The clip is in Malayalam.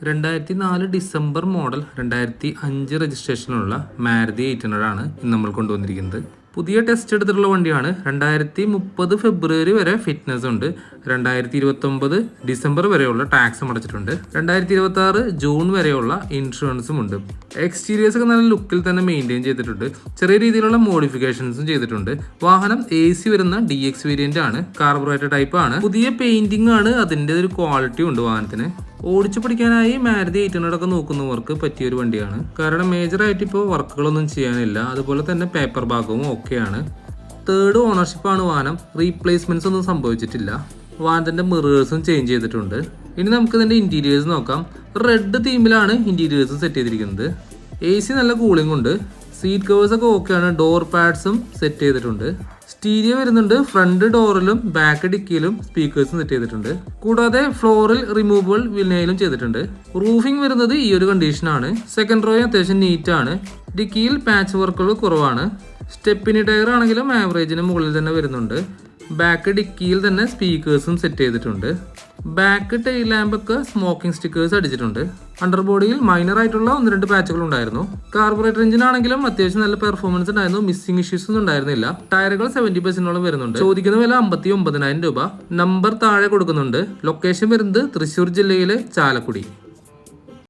2004 ഡിസംബർ മോഡൽ 2005 രജിസ്ട്രേഷനുള്ള മാരുതി 800 ആണ് ഇന്ന് നമ്മൾ കൊണ്ടുവന്നിരിക്കുന്നത്. പുതിയ ടെസ്റ്റ് എടുത്തിട്ടുള്ള വണ്ടിയാണ്. 2030 ഫെബ്രുവരി വരെ ഫിറ്റ്നസ് ഉണ്ട്. 2029 ഡിസംബർ വരെയുള്ള ടാക്സും അടച്ചിട്ടുണ്ട്. 2026 ജൂൺ വരെയുള്ള ഇൻഷുറൻസും ഉണ്ട്. എക്സ്റ്റീരിയേഴ്സ് ഒക്കെ നല്ല ലുക്കിൽ തന്നെ മെയിൻറ്റെയിൻ ചെയ്തിട്ടുണ്ട്. ചെറിയ രീതിയിലുള്ള മോഡിഫിക്കേഷൻസും ചെയ്തിട്ടുണ്ട്. വാഹനം AC വരുന്ന DX വേരിയന്റ് ആണ്. കാർബറേറ്റർ ടൈപ്പ് ആണ്. പുതിയ പെയിന്റിംഗ് ആണ്. അതിൻ്റെ ഒരു ക്വാളിറ്റി ഉണ്ട് വാഹനത്തിന്. ഓടിച്ചു പഠിക്കാനായി മാരുതി 800 ഒക്കെ നോക്കുന്നവർക്ക് പറ്റിയൊരു വണ്ടിയാണ്. കാരണം മേജറായിട്ട് ഇപ്പോൾ വർക്കുകളൊന്നും ചെയ്യാനില്ല. അതുപോലെ തന്നെ പേപ്പർ ഭാഗവും ഓക്കെയാണ്. 3rd ഓണർഷിപ്പാണ് വാഹനം. റീപ്ലേസ്മെന്റ്സ് ഒന്നും സംഭവിച്ചിട്ടില്ല. വാഹനത്തിന്റെ മിറേഴ്സും ചേഞ്ച് ചെയ്തിട്ടുണ്ട്. ഇനി നമുക്ക് ഇതിന്റെ ഇന്റീരിയേഴ്സ് നോക്കാം. റെഡ് തീമിലാണ് ഇന്റീരിയേഴ്സ് സെറ്റ് ചെയ്തിരിക്കുന്നത്. AC നല്ല കൂളിംഗ് ഉണ്ട്. സീറ്റ് കവേഴ്സ് ഒക്കെ ഓക്കെയാണ്. ഡോർ പാഡ്സും സെറ്റ് ചെയ്തിട്ടുണ്ട്. സ്റ്റീരിയോ വരുന്നുണ്ട്. ഫ്രണ്ട് ഡോറിലും ബാക്ക് ഡിക്കിയിലും സ്പീക്കേഴ്സും സെറ്റ് ചെയ്തിട്ടുണ്ട്. കൂടാതെ ഫ്ലോറിൽ റിമൂവബിൾ വിനയിലും ചെയ്തിട്ടുണ്ട്. റൂഫിംഗ് വരുന്നത് ഈ ഒരു കണ്ടീഷനാണ്. സെക്കൻഡ് റോയും അത്യാവശ്യം നീറ്റ് ആണ്. ഡിക്കിയിൽ പാച്ച് വർക്കുകൾ കുറവാണ്. സ്റ്റെപ്പിനി ടയർ ആണെങ്കിലും ആവറേജിന് മുകളിൽ തന്നെ വരുന്നുണ്ട്. ബാക്ക് ഡിക്കിയിൽ തന്നെ സ്പീക്കേഴ്സും സെറ്റ് ചെയ്തിട്ടുണ്ട്. ബാക്ക് ടെയിൽ ലാമ്പൊക്കെ സ്മോക്കിംഗ് സ്റ്റിക്കേഴ്സ് അടിച്ചിട്ടുണ്ട്. അണ്ടർബോഡിയിൽ മൈനർ ആയിട്ടുള്ള 1-2 പാച്ചുകൾ ഉണ്ടായിരുന്നു. കാർബറേറ്റർ എഞ്ചിൻ ആണെങ്കിലും അത്യാവശ്യം നല്ല പെർഫോമൻസ് ഉണ്ടായിരുന്നു. മിസ്സിംഗ് ഇഷ്യൂസ് ഒന്നും ഉണ്ടായിരുന്നില്ല. ടയറുകൾ 70% വരുന്നുണ്ട്. ചോദിക്കുന്ന വില 59,000 രൂപ. നമ്പർ താഴെ കൊടുക്കുന്നുണ്ട്. ലൊക്കേഷൻ വരുന്നത് തൃശ്ശൂർ ജില്ലയിലെ ചാലക്കുടി.